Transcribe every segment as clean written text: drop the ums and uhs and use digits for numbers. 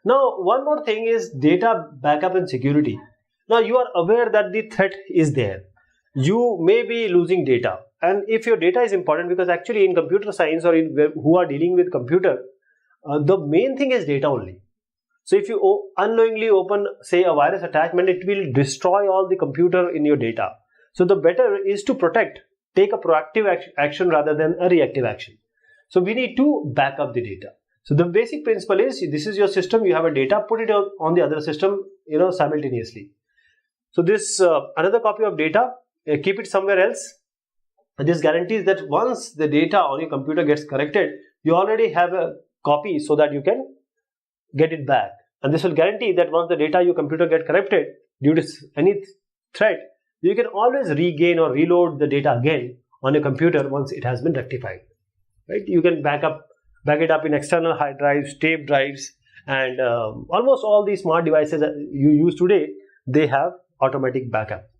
Now, one more thing is data backup and security. Now, you are aware that the threat is there. You may be losing data, and if your data is important, because actually in computer science or who are dealing with computer, the main thing is data only. So if you unknowingly open, say, a virus attachment, it will destroy all the computer in your data. So the better is to protect, take a proactive action rather than a reactive action. So we need to back up the data. So the basic principle is, this is your system, you have a data, put it on the other system, simultaneously. So this another copy of data, keep it somewhere else. And this guarantees that once the data on your computer gets corrected, you already have a copy so that you can get it back. And this will guarantee that once the data your computer get corrupted due to any threat, you can always regain or reload the data again on your computer once it has been rectified. Right? You can back it up in external hard drives, tape drives, and almost all these smart devices that you use today, they have automatic backup.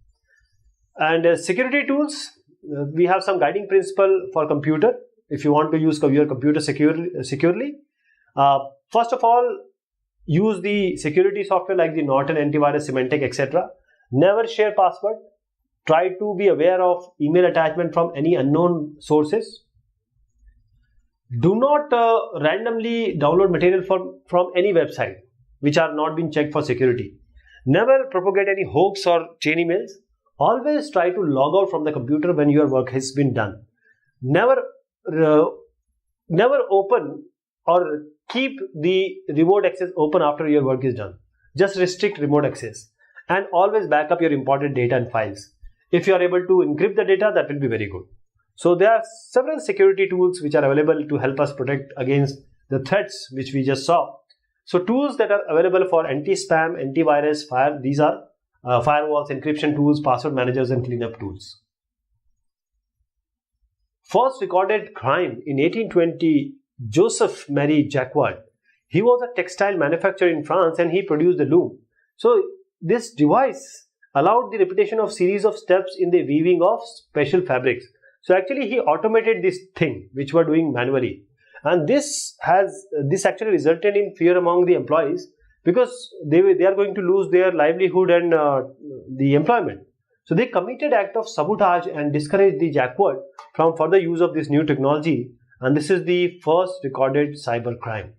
And security tools, we have some guiding principle for computer. If you want to use your computer securely, first of all, use the security software like the Norton antivirus, Symantec, etc. Never share password. Try to be aware of email attachment from any unknown sources. Do not randomly download material from any website which are not being checked for security. Never propagate any hoax or chain emails. Always try to log out from the computer when your work has been done. Never open or keep the remote access open after your work is done. Just restrict remote access, and always back up your important data and files. If you are able to encrypt the data, that will be very good. So there are several security tools which are available to help us protect against the threats which we just saw. So tools that are available for anti-spam, antivirus, these are firewalls, encryption tools, password managers, and cleanup tools. First recorded crime in 1820, Joseph Marie Jacquard. He was a textile manufacturer in France and he produced the loom. So this device allowed the repetition of series of steps in the weaving of special fabrics. So actually he automated this thing which were doing manually, and this actually resulted in fear among the employees, because they are going to lose their livelihood and the employment. So they committed act of sabotage and discouraged the Jacquard from further use of this new technology, and this is the first recorded cyber crime.